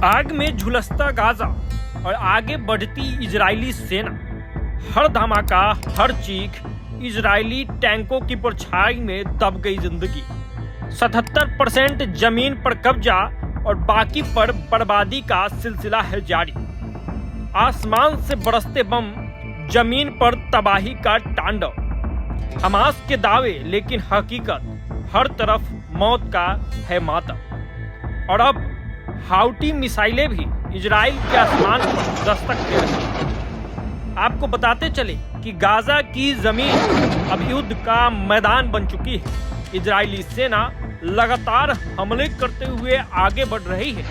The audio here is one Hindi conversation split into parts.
आग में झुलसता गाजा और आगे बढ़ती इजरायली सेना। हर धमाका, हर चीख, इजरायली टैंकों की परछाई में दब गई जिंदगी। 77% जमीन पर कब्जा और बाकी पर बर्बादी का सिलसिला है जारी। आसमान से बरसते बम, जमीन पर तबाही का तांडव। हमास के दावे लेकिन हकीकत, हर तरफ मौत का है मातम। और अब हाउटी मिसाइलें भी इजराइल के आसमान पर दस्तक दे रही हैं। आपको बताते चले कि गाजा की जमीन अब युद्ध का मैदान बन चुकी है। इजरायली सेना लगातार हमले करते हुए आगे बढ़ रही है।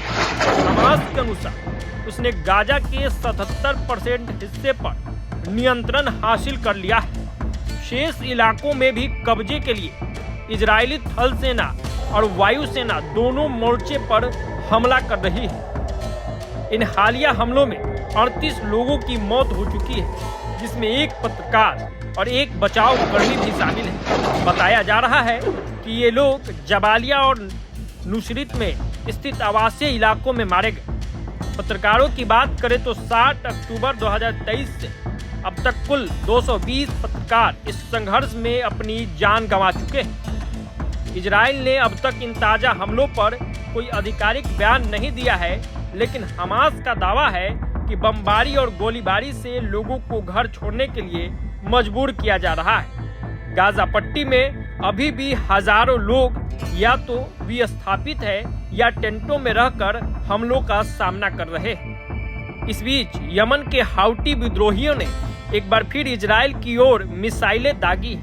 हमास के अनुसार उसने गाजा के 77% हिस्से पर नियंत्रण हासिल कर लिया है। शेष इलाकों में भी कब्जे के लिए इजरायली थल सेना और वायुसेना दोनों मोर्चे पर हमला कर रही है। इन हालिया हमलों में 38 लोगों की मौत हो चुकी है, जिसमें एक पत्रकार और एक बचाव कर्मी भी शामिल है। बताया जा रहा है कि ये लोग जबालिया और नुसरत में स्थित आवासीय इलाकों में मारे गए। पत्रकारों की बात करें तो 7 अक्टूबर 2023 से अब तक कुल 220 पत्रकार इस संघर्ष में अपनी जान गंवा चुके हैं। इजराइल ने अब तक इन ताजा हमलों पर कोई आधिकारिक बयान नहीं दिया है, लेकिन हमास का दावा है कि बमबारी और गोलीबारी से लोगों को घर छोड़ने के लिए मजबूर किया जा रहा है। गाजा पट्टी में अभी भी हजारों लोग या तो विस्थापित है या टेंटों में रहकर हमलों का सामना कर रहे हैं। इस बीच यमन के हाउटी विद्रोहियों ने एक बार फिर इजराइल की ओर मिसाइलें दागी।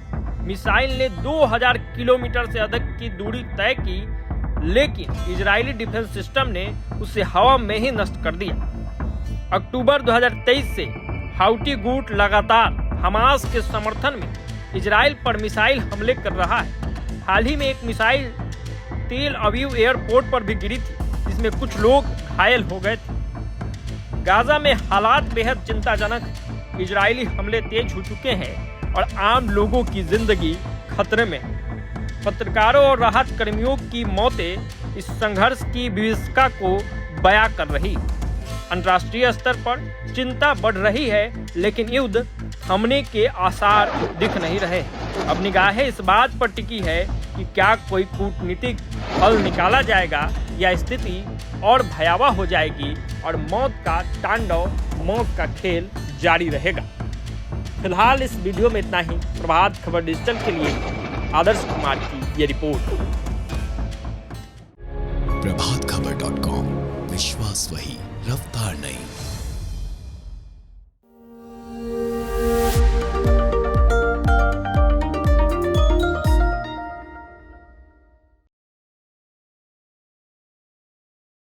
मिसाइल ने 2000 किलोमीटर से अधिक की दूरी तय की, लेकिन इजरायली डिफेंस सिस्टम ने उसे हवा में ही नष्ट कर दिया। अक्टूबर 2023 से हाउटी गुट लगातार हमास के समर्थन में इजराइल पर मिसाइल हमले कर रहा है। हाल ही में एक मिसाइल तेल अवीव एयरपोर्ट पर भी गिरी थी, जिसमें कुछ लोग घायल हो गए थे। गाजा में हालात बेहद चिंताजनक है। इजरायली हमले तेज हो चुके हैं और आम लोगों की जिंदगी खतरे में है। पत्रकारों और राहत कर्मियों की मौतें इस संघर्ष की विभीषिका को बयां कर रही। अंतर्राष्ट्रीय स्तर पर चिंता बढ़ रही है, लेकिन युद्ध थमने के आसार दिख नहीं रहे। अब निगाहें इस बात पर टिकी है कि क्या कोई कूटनीतिक हल निकाला जाएगा या स्थिति और भयावह हो जाएगी और मौत का तांडव, मौत का खेल जारी रहेगा। फिलहाल इस वीडियो में इतना ही। प्रभात खबर डिजिटल के लिए आदर्श कुमार की ये रिपोर्ट। प्रभातखबर.com, विश्वास वही, रफ्तार नहीं।